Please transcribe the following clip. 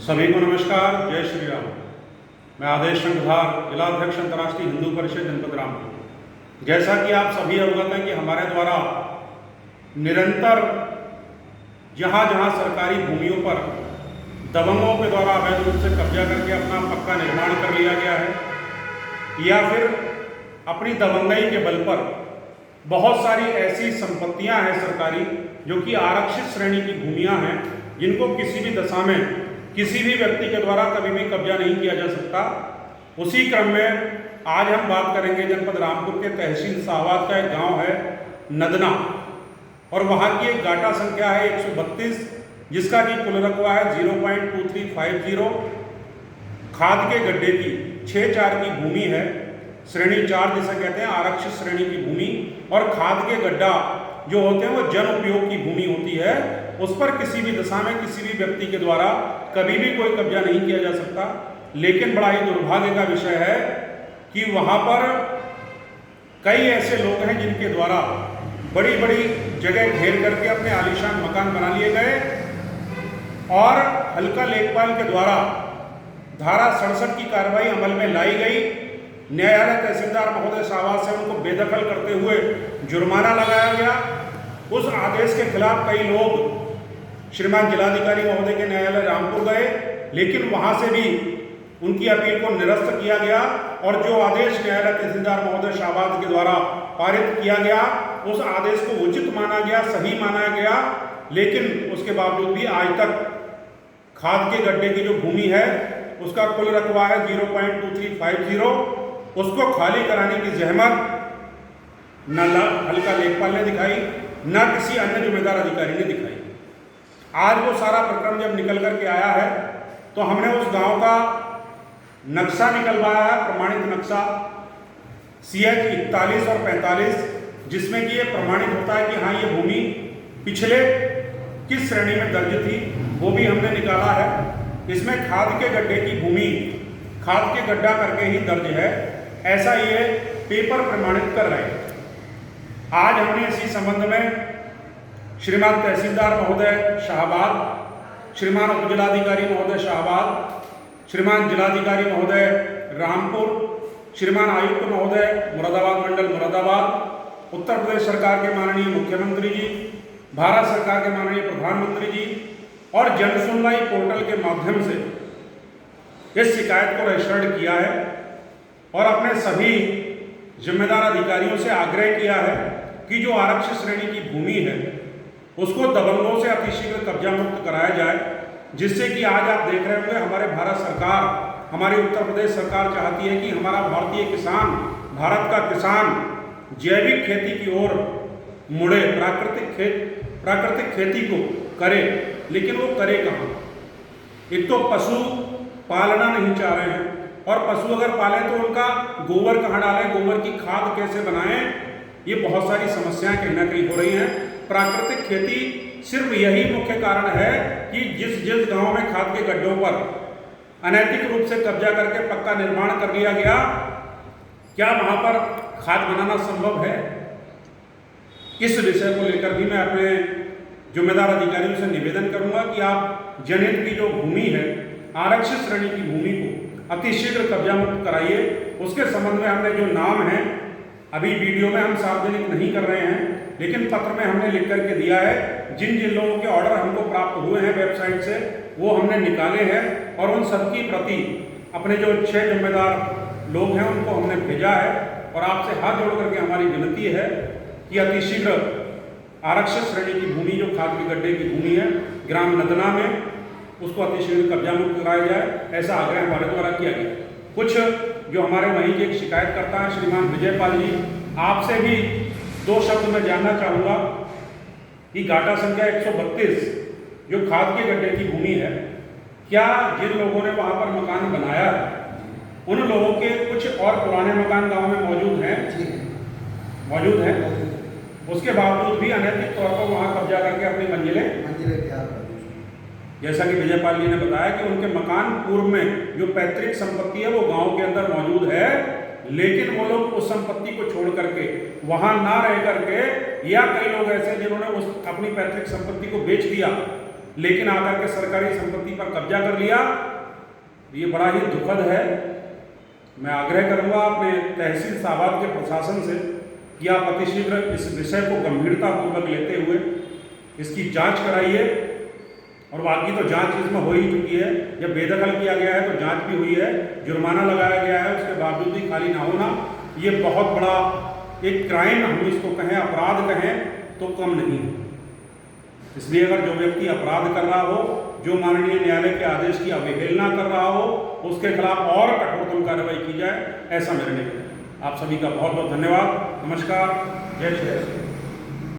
सभी को नमस्कार, जय श्री राम। मैं आदेश शंखधार, जिलाध्यक्ष अंतर्राष्ट्रीय हिंदू परिषद जनपद रामपुर। जैसा कि आप सभी अवगत हैं कि हमारे द्वारा निरंतर जहाँ जहाँ सरकारी भूमियों पर दबंगों के द्वारा अवैध रूप से कब्जा करके अपना पक्का निर्माण कर लिया गया है या फिर अपनी दबंगई के बल पर बहुत सारी ऐसी संपत्तियां हैं सरकारी जो कि आरक्षित श्रेणी की भूमियां हैं, जिनको किसी भी दशा में किसी भी व्यक्ति के द्वारा कभी भी कब्जा नहीं किया जा सकता। उसी क्रम में आज हम बात करेंगे जनपद रामपुर के तहसील शाहबाद का एक गांव है नदना, और वहां की एक गाटा संख्या है 132, जिसका कि कुल रकबा है 0.2350। खाद के गड्ढे की 6/4 की भूमि है। श्रेणी 4 जिसे कहते हैं आरक्षित श्रेणी की भूमि, और खाद के गड्ढा जो होते हैं वो जन उपयोग की भूमि होती है। उस पर किसी भी दशा में किसी भी व्यक्ति के द्वारा कभी भी कोई कब्जा नहीं किया जा सकता। लेकिन बड़ा ही दुर्भाग्य का विषय है कि वहां पर कई ऐसे लोग हैं जिनके द्वारा बड़ी बड़ी जगह घेर करके अपने आलीशान मकान बना लिए गए, और हल्का लेखपाल के द्वारा धारा 67 की कार्रवाई अमल में लाई गई। न्यायालय तहसीलदार महोदय शाहबाद से उनको बेदखल करते हुए जुर्माना लगाया गया। उस आदेश के खिलाफ कई लोग श्रीमान जिलाधिकारी महोदय के न्यायालय रामपुर गए, लेकिन वहां से भी उनकी अपील को निरस्त किया गया, और जो आदेश न्यायालय तहसीलदार महोदय शाहबाद के द्वारा पारित किया गया उस आदेश को उचित माना गया, सही माना गया। लेकिन उसके बावजूद भी आज तक खाद के गड्ढे की जो भूमि है उसका कुल रकबा है 0.2350। उसको खाली कराने की जहमत न हल्का लेखपाल ने दिखाई, न किसी अन्य जिम्मेदार अधिकारी ने दिखाई। आज वो सारा प्रकरण जब निकल करके आया है तो हमने उस गांव का नक्शा निकलवाया है, प्रमाणित नक्शा CH 41 और 45, जिसमें कि ये प्रमाणित होता है कि हाँ ये भूमि पिछले किस श्रेणी में दर्ज थी, वो भी हमने निकाला है। इसमें खाद के गड्ढे की भूमि खाद के गड्ढा करके ही दर्ज है, ऐसा ये पेपर प्रमाणित कर रहे हैं। आज हमने इसी संबंध में श्रीमान तहसीलदार महोदय शाहबाद, श्रीमान उपजिलाधिकारी महोदय शाहबाद, श्रीमान जिलाधिकारी महोदय रामपुर, श्रीमान आयुक्त महोदय मुरादाबाद मंडल मुरादाबाद, उत्तर प्रदेश सरकार के माननीय मुख्यमंत्री जी, भारत सरकार के माननीय प्रधानमंत्री जी और जन सुनवाई पोर्टल के माध्यम से इस शिकायत को रजिस्टर्ड किया है, और अपने सभी जिम्मेदार अधिकारियों से आग्रह किया है कि जो आरक्षित श्रेणी की भूमि है उसको दबंगों से अतिशीघ्र कब्जा मुक्त कराया जाए, जिससे कि आज आप देख रहे होंगे हमारे भारत सरकार, हमारी उत्तर प्रदेश सरकार चाहती है कि हमारा भारतीय किसान, भारत का किसान जैविक खेती की ओर मुड़े, प्राकृतिक खेती को करे। लेकिन वो करे कहाँ? एक तो पशु पालना नहीं चाह रहे हैं, और पशु अगर पालें तो उनका गोबर कहाँ डालें, गोबर की खाद कैसे बनाएं, ये बहुत सारी समस्याएं कहीं ना कहीं हो रही हैं। प्राकृतिक खेती सिर्फ यही मुख्य कारण है कि जिस गांव में खाद के गड्ढों पर अनैतिक रूप से कब्जा करके पक्का निर्माण कर लिया गया, क्या वहां पर खाद बनाना संभव है? इस विषय को लेकर भी मैं अपने जिम्मेदार अधिकारियों से निवेदन करूंगा कि आप जनहित की जो भूमि है, आरक्षित श्रेणी की भूमि को अतिशीघ्र कब्जा मुक्त कराइए। उसके संबंध में हमने जो नाम है, अभी वीडियो में हम सार्वजनिक नहीं कर रहे हैं, लेकिन पत्र में हमने लिख करके दिया है। जिन जिन लोगों के ऑर्डर हमको प्राप्त हुए हैं वेबसाइट से, वो हमने निकाले हैं, और उन सबकी प्रति अपने जो 6 जिम्मेदार लोग हैं उनको हमने भेजा है। और आपसे हाथ जोड़ करके हमारी विनती है कि अतिशीघ्र आरक्षित श्रेणी की भूमि जो खाद के गड्ढे की भूमि है ग्राम नदना में, उसको अतिशीघ्र कब्जा मुक्त कराया जाए, ऐसा आग्रह हमारे द्वारा किया गया। कुछ जो हमारे वहीं के एक शिकायतकर्ता हैं श्रीमान विजयपाल जी, आपसे भी 2 शब्द मैं जानना चाहूँगा कि गाटा संख्या 132 जो खाद के गड्ढे की भूमि है, क्या जिन लोगों ने वहाँ पर मकान बनाया है उन लोगों के कुछ और पुराने मकान गांव में मौजूद हैं, उसके बावजूद भी अनैतिक तौर पर वहाँ कब्जा करके अपनी मंजिलें जैसा कि विजयपाल जी ने बताया कि उनके मकान पूर्व में जो पैतृक संपत्ति है वो गांव के अंदर मौजूद है, लेकिन वो लोग उस संपत्ति को छोड़ करके वहां ना रह करके, या कई लोग ऐसे जिन्होंने उस अपनी पैतृक संपत्ति को बेच दिया लेकिन आकर के सरकारी संपत्ति पर कब्जा कर लिया। ये बड़ा ही दुखद है। मैं आग्रह करूंगा अपने तहसील साहबाद के प्रशासन से कि आप अतिशीघ्र इस विषय को गंभीरतापूर्वक लेते हुए इसकी जांच कराइए, और बाकी तो जांच इसमें हो ही चुकी है। जब बेदखल किया गया है तो जांच भी हुई है, जुर्माना लगाया गया है, उसके बावजूद भी खाली ना होना ये बहुत बड़ा एक क्राइम हम इसको कहें, अपराध कहें तो कम नहीं है। इसलिए अगर जो व्यक्ति अपराध कर रहा हो, जो माननीय न्यायालय के आदेश की अवहेलना कर रहा हो, उसके खिलाफ और कठोरतम कार्रवाई की जाए, ऐसा मेरा निवेदन है। आप सभी का बहुत बहुत धन्यवाद। नमस्कार। जय श्री राम।